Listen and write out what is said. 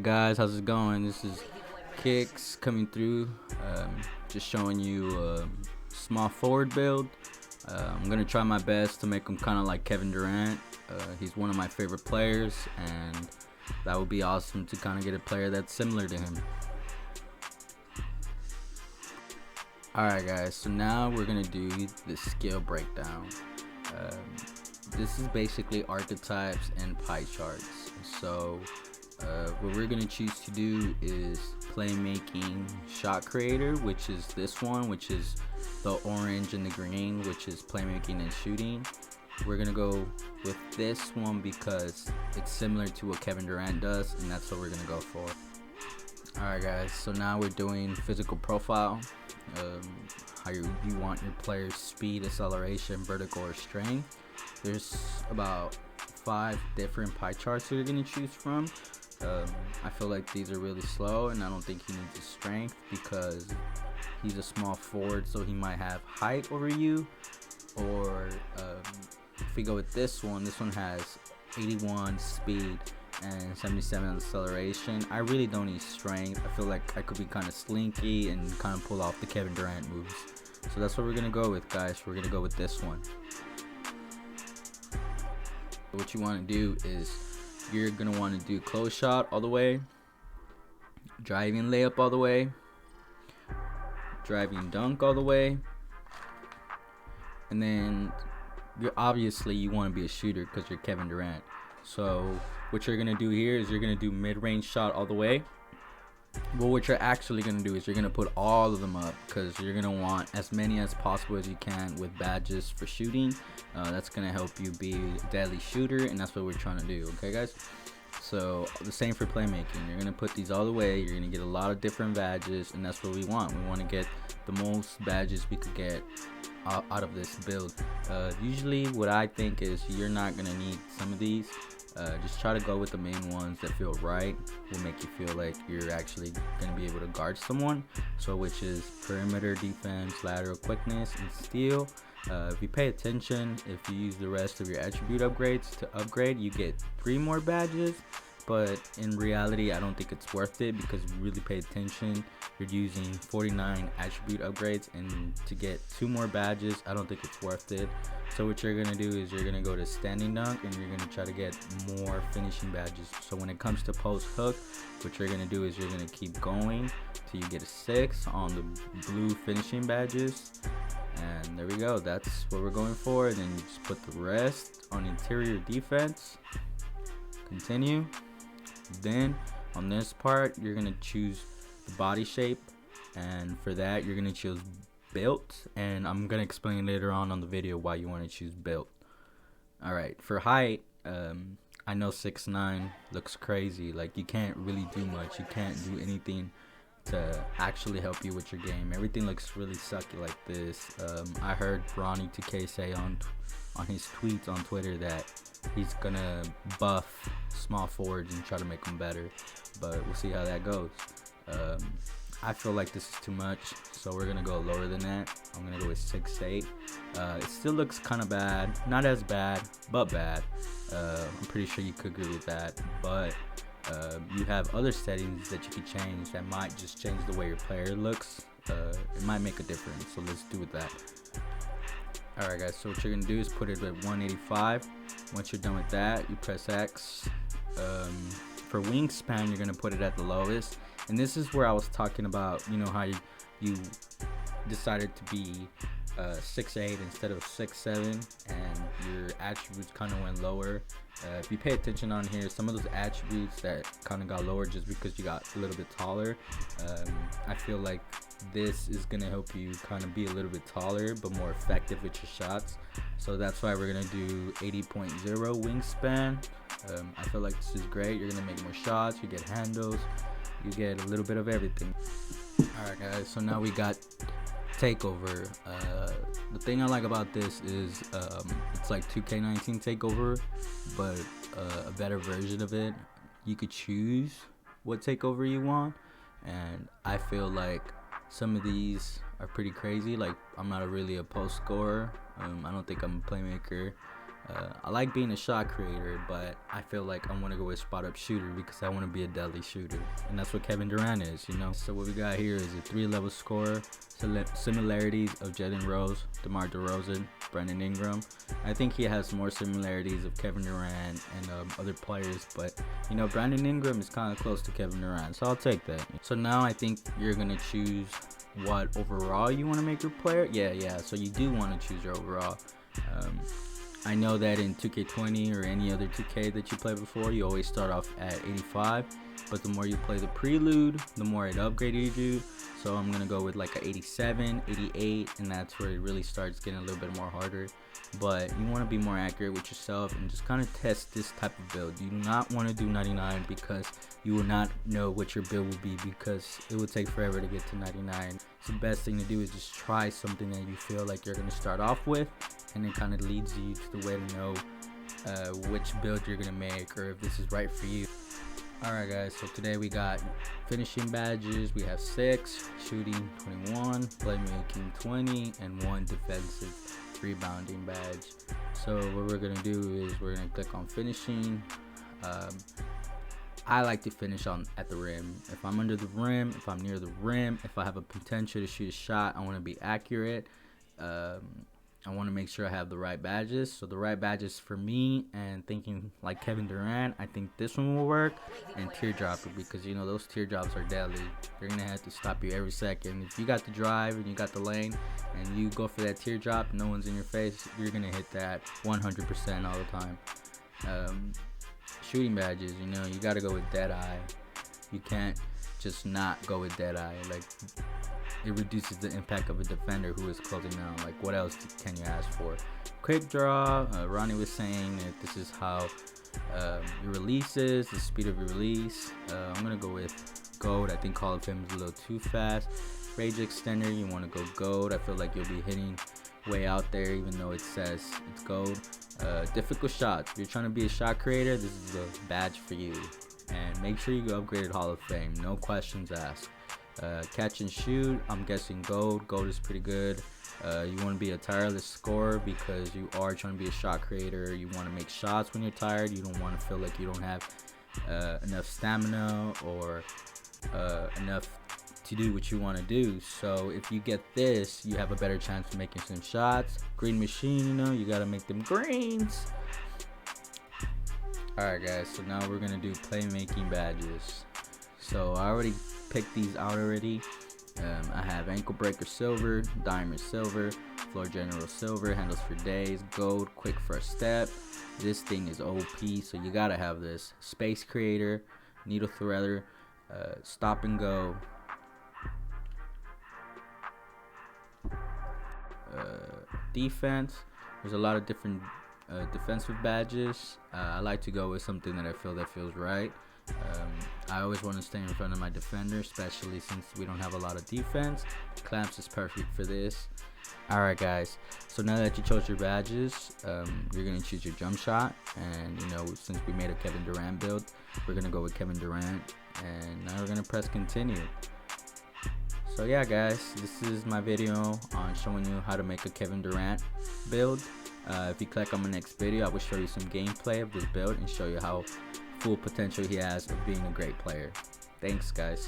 guys, how's it going? This is Kicks coming through, just showing you a small forward build. I'm gonna try my best to make him kind of like Kevin Durant. He's one of my favorite players, and that would be awesome to kind of get a player that's similar to him. Alright guys, so now we're gonna do the skill breakdown. This is basically archetypes and pie charts. So what we're gonna choose to do is playmaking, shot creator, which is this one, which is the orange and the green, which is playmaking and shooting. We're gonna go with this one because it's similar to what Kevin Durant does, and that's what we're gonna go for. Alright guys, so now we're doing physical profile. How you want your player's speed, acceleration, vertical, or strength. There's about 5 different pie charts you're going to choose from. I feel like these are really slow, and I don't think he needs a strength because he's a small forward, so he might have height over you. Or if we go with this one has 81 speed and 77 acceleration. I really don't need strength. I feel like I could be kind of slinky and kind of pull off the Kevin Durant moves. So that's what we're gonna go with, guys. We're gonna go with this one. What you want to do is you're gonna want to do close shot all the way, driving layup all the way, driving dunk all the way, and then obviously you want to be a shooter because you're Kevin Durant. So what you're gonna do here is you're gonna do mid-range shot all the way. Well, what you're actually gonna do is you're gonna put all of them up because you're gonna want as many as possible as you can with badges for shooting. That's gonna help you be a deadly shooter, and that's what we're trying to do. Okay, guys. So the same for playmaking. You're gonna put these all the way. You're gonna get a lot of different badges, and that's what we want. We want to get the most badges we could get out of this build. Usually what I think is you're not gonna need some of these. Just try to go with the main ones that feel right, will make you feel like you're actually gonna be able to guard someone. So which is perimeter defense, lateral quickness, and steal. If you pay attention, if you use the rest of your attribute upgrades to upgrade, you get 3 more badges. But in reality, I don't think it's worth it because if you really pay attention, you're using 49 attribute upgrades, and to get 2 more badges, I don't think it's worth it. So what you're gonna do is you're gonna go to standing dunk, and you're gonna try to get more finishing badges. So when it comes to post hook, what you're gonna do is you're gonna keep going till you get a 6 on the blue finishing badges. And there we go, that's what we're going for. And then you just put the rest on interior defense. Continue. Then on this part, you're gonna choose the body shape, and for that you're gonna choose built, and I'm gonna explain later on the video why you want to choose built. Alright, for height, I know 6'9" looks crazy, like you can't really do much, you can't do anything to actually help you with your game. Everything looks really sucky like this. I heard Ronnie2K say on his tweets on Twitter that he's gonna buff small forwards and try to make them better, but we'll see how that goes. I feel like this is too much, so we're gonna go lower than that. I'm gonna go with 6'8". It still looks kind of bad, not as bad, but bad. I'm pretty sure you could agree with that, but you have other settings that you could change that might just change the way your player looks. It might make a difference, so let's do with that. Alright guys, so what you're gonna do is put it at 185. Once you're done with that, you press X. For wingspan, you're gonna put it at the lowest, and this is where I was talking about, you know, how you decided to be 6'8" instead of 6'7", and your attributes kind of went lower. If you pay attention on here, some of those attributes that kind of got lower just because you got a little bit taller. I feel like this is gonna help you kind of be a little bit taller but more effective with your shots. So that's why we're gonna do 80.0 wingspan. I feel like this is great. You're gonna make more shots, you get handles, you get a little bit of everything. Alright guys, so now we got takeover. The thing I like about this is it's like 2K19 takeover, but a better version of it. You could choose what takeover you want, and I feel like some of these are pretty crazy. Like, I'm not really a post scorer. I don't think I'm a playmaker. I like being a shot creator, but I feel like I want to go with spot up shooter because I want to be a deadly shooter, and that's what Kevin Durant is, you know. So what we got here is a 3-level scorer, similarities of Jalen Rose, DeMar DeRozan, Brandon Ingram. I think he has more similarities of Kevin Durant and other players, but you know, Brandon Ingram is kind of close to Kevin Durant, so I'll take that. So now I think you're gonna choose what overall you want to make your player. Yeah, so you do want to choose your overall. I know that in 2K20 or any other 2K that you played before, you always start off at 85, but the more you play the prelude, the more it upgraded you. So I'm gonna go with like a 87, 88, and that's where it really starts getting a little bit more harder. But you want to be more accurate with yourself and just kind of test this type of build. You do not want to do 99 because you will not know what your build will be, because it will take forever to get to 99. So the best thing to do is just try something that you feel like you're going to start off with, and it kind of leads you to the way to know which build you're going to make or if this is right for you. Alright guys, so today we got finishing badges. We have 6, shooting 21, playmaking 20, and 1 defensive rebounding badge. So what we're gonna do is we're gonna click on finishing. I like to finish at the rim. If I'm under the rim, if I'm near the rim, if I have a potential to shoot a shot, I want to be accurate. I want to make sure I have the right badges. So the right badges for me, and thinking like Kevin Durant, I think this one will work, and teardropper, because you know those teardrops are deadly. They're gonna have to stop you every second. If you got the drive and you got the lane and you go for that teardrop, no one's in your face, you're gonna hit that 100% all the time. Shooting badges, you know, you gotta go with dead eye. You can't just not go with dead eye. Like, it reduces the impact of a defender who is closing down. Like, what else can you ask for? Quick draw. Ronnie was saying that this is how your release is, the speed of your release. I'm gonna go with gold. I think Hall of Fame is a little too fast. Rage extender, you want to go gold. I feel like you'll be hitting way out there even though it says it's gold. Difficult shots. If you're trying to be a shot creator, this is a badge for you. And make sure you go upgraded Hall of Fame. No questions asked. Catch and shoot, I'm guessing gold. Gold is pretty good. You want to be a tireless scorer because you are trying to be a shot creator. You want to make shots when you're tired. You don't want to feel like you don't have enough stamina or enough to do what you want to do. So if you get this, you have a better chance of making some shots. Green machine, you know, you got to make them greens. Alright guys, so now we're going to do playmaking badges. So I already picked these out already. I have ankle breaker silver, diamond silver, floor general silver, handles for days, gold, quick first step. This thing is OP, so you gotta have this. Space creator, needle threader, stop and go, defense. There's a lot of different defensive badges. I like to go with something that I feel that feels right. I always want to stay in front of my defender, especially since we don't have a lot of defense. Clamps is perfect for this. Alright guys, so now that you chose your badges, you're going to choose your jump shot. And you know, since we made a Kevin Durant build, we're going to go with Kevin Durant. And now we're going to press continue. So yeah guys, this is my video on showing you how to make a Kevin Durant build. If you click on my next video, I will show you some gameplay of this build and show you how full potential he has of being a great player. Thanks guys.